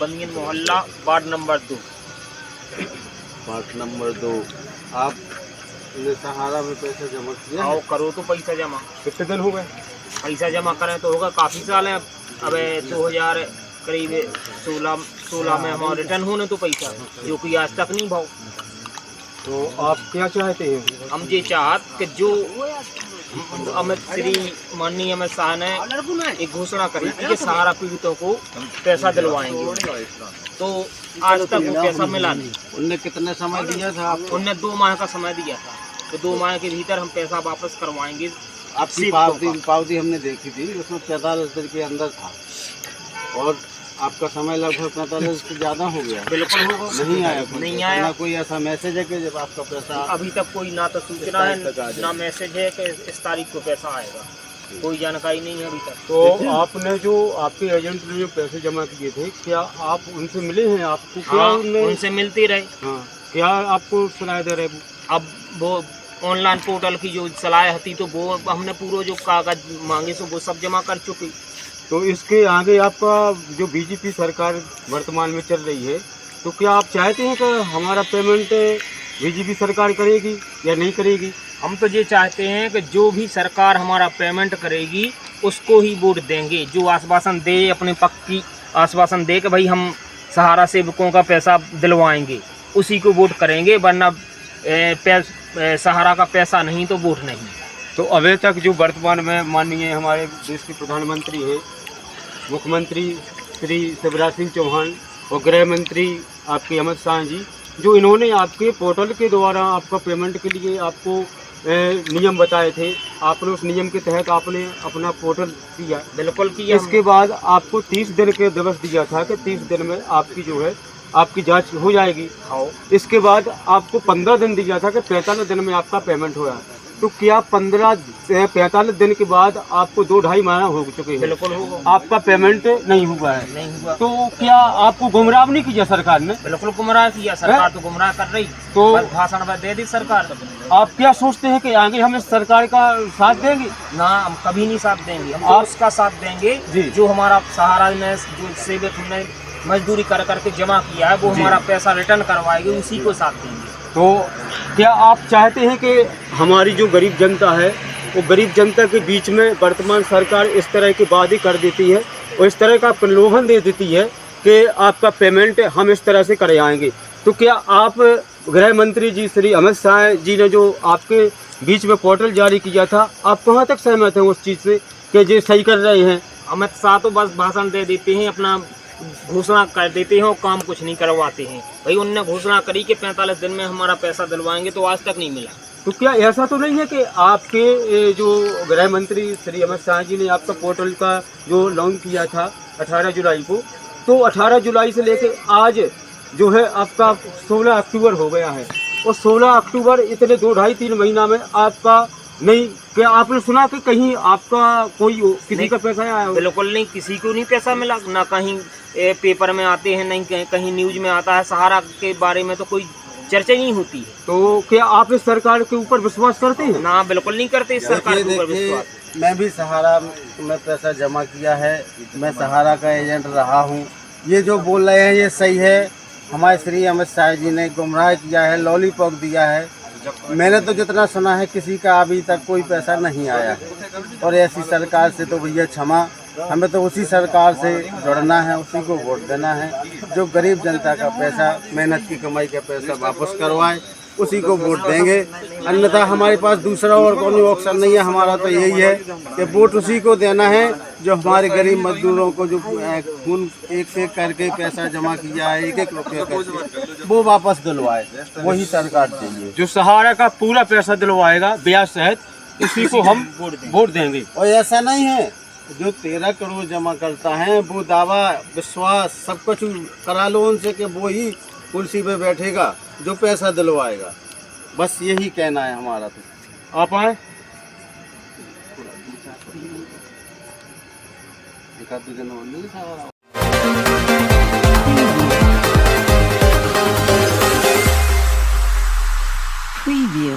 बंदियन मोहल्ला ward number 2। Ward number 2। आपने सहारा में पैसा जमा किया? आओ करो तो पैसा जमा। कितने दिन हो गए? पैसा जमा करें तो होगा काफ़ी साल है। अब 2000 करीब 16 में हमारा रिटर्न होने तो पैसा जो कि आज तक नहीं भाव। तो आप क्या चाहते हैं? हम ये चाहत कि जो अमित श्री माननीय अमित शाह ने एक घोषणा करी थी कि सहारा पीड़ितों को पैसा दिलवाएंगे, तो आज तक वो पैसा मिला नहीं। उनने कितने समय दिया था आपको? उनने 2 माह का समय दिया था, तो 2 माह के भीतर हम पैसा वापस करवाएंगे। आपकी पावती हमने देखी थी, उसमें 45 दिन के अंदर था और आपका समय लगभग 45 से ज़्यादा हो गया। बिल्कुल होगा। नहीं आया? नहीं आया। ना कोई ऐसा मैसेज है कि जब आपका पैसा? अभी तक कोई ना तो सूचना है ना मैसेज है कि इस तारीख को पैसा आएगा, कोई जानकारी नहीं है अभी तक। तो आपने जो आपके एजेंट ने जो पैसे जमा किए थे, क्या आप उनसे मिले हैं? आपको क्या? हाँ, उनसे मिलते रहे। हाँ, क्या आपको सलाह दे रहे? अब वो ऑनलाइन पोर्टल की जो सलाह थी तो वो हमने पूरा जो कागज मांगे सो वो सब जमा कर चुके। तो इसके आगे आपका जो बीजेपी सरकार वर्तमान में चल रही है, तो क्या आप चाहते हैं कि हमारा पेमेंट बीजेपी सरकार करेगी या नहीं करेगी? हम तो ये चाहते हैं कि जो भी सरकार हमारा पेमेंट करेगी उसको ही वोट देंगे। जो आश्वासन दे, अपने पक्की आश्वासन दे कि भाई हम सहारा सेवकों का पैसा दिलवाएंगे, उसी को वोट करेंगे, वरना सहारा का पैसा नहीं तो वोट नहीं। तो अभी तक जो वर्तमान में माननीय हमारे देश के प्रधानमंत्री है, मुख्यमंत्री श्री शिवराज सिंह चौहान और गृह मंत्री आपके अमित शाह जी, जो इन्होंने आपके पोर्टल के द्वारा आपका पेमेंट के लिए आपको नियम बताए थे, आपने उस नियम के तहत आपने अपना पोर्टल किया? बिल्कुल किया। इसके बाद आपको 30 दिन के दिवस दिया था कि 30 दिन में आपकी जो है आपकी जांच हो जाएगी। इसके बाद आपको 15 दिन दिया था कि 45 दिन में आपका पेमेंट होगा। तो क्या 45 दिन के बाद आपको 2-2.5 महीना हो चुके हैं? बिल्कुल होगा। आपका पेमेंट नहीं हुआ है? नहीं हुआ। तो क्या आपको गुमराह नहीं किया सरकार ने? बिल्कुल गुमराह किया सरकार, तो गुमराह कर रही। तो भाषण में दे दी सरकार। आप क्या सोचते हैं कि आगे हम इस सरकार का साथ देंगे? ना, हम कभी नहीं साथ देंगे। हम तो उसका साथ देंगे जो हमारा सहारा में जो सेवक हमने मजदूरी कर करके जमा किया है वो हमारा पैसा रिटर्न करवाएगी, उसी को साथ देंगे। तो क्या आप चाहते हैं कि हमारी जो गरीब जनता है वो गरीब जनता के बीच में वर्तमान सरकार इस तरह के वादे कर देती है और इस तरह का प्रलोभन दे देती है कि आपका पेमेंट हम इस तरह से करे आएंगे, तो क्या आप गृह मंत्री जी श्री अमित शाह जी ने जो आपके बीच में पोर्टल जारी किया था, आप कहाँ तक सहमत हैं उस चीज़ से कि ये सही कर रहे हैं? अमित शाह तो बस भाषण दे देते हैं, अपना घोषणा कर देते हैं और काम कुछ नहीं करवाते हैं। भाई उनने घोषणा करी कि 45 दिन में हमारा पैसा दिलवाएंगे, तो आज तक नहीं मिला। तो क्या ऐसा तो नहीं है कि आपके जो गृह मंत्री श्री अमित शाह जी ने आपका पोर्टल का जो लॉन्च किया था 18 जुलाई को, तो 18 जुलाई से लेकर आज जो है आपका 16 अक्टूबर हो गया है और 16 अक्टूबर इतने 2-2.5-3 महीना में आपका नहीं? क्या आपने सुना कि कहीं आपका कोई किसी का पैसा आया? बिल्कुल नहीं, किसी को नहीं पैसा मिला। ना कहीं पेपर में आते हैं, नहीं कहीं न्यूज में आता है। सहारा के बारे में तो कोई चर्चा ही नहीं होती। तो क्या आप इस सरकार के ऊपर विश्वास करते हैं? ना, बिल्कुल नहीं करते इस सरकार के ऊपर विश्वास। मैं भी सहारा में पैसा जमा किया है, मैं सहारा का एजेंट रहा हूँ। ये जो बोल रहे हैं ये सही है। हमारे श्री अमित शाह जी ने गुमराह किया है, लॉलीपॉप दिया है। मैंने तो जितना सुना है किसी का अभी तक कोई पैसा नहीं आया है और ऐसी सरकार से तो भैया क्षमा। हमें तो उसी सरकार से जुड़ना है, उसी को वोट देना है जो गरीब जनता का पैसा, मेहनत की कमाई का पैसा वापस करवाए, उसी को वोट देंगे। अन्यथा हमारे पास दूसरा और कोई ऑप्शन नहीं है। हमारा तो यही है कि वोट उसी को देना है जो हमारे गरीब मजदूरों को जो खून एक एक करके पैसा जमा किया है, 1-1 रुपये करके, वो वापस दिलवाए, वही सरकार चाहिए। जो सहारा का पूरा पैसा दिलवाएगा ब्याज सहित, इसी को हम वोट देंगे। और ऐसा नहीं है जो 13 करोड़ जमा करता है वो दावा विश्वास सब कुछ करा लो उनसे कि वो ही कुर्सी पे बैठेगा जो पैसा दिलवाएगा। बस यही कहना है हमारा। तो आप आए Preview.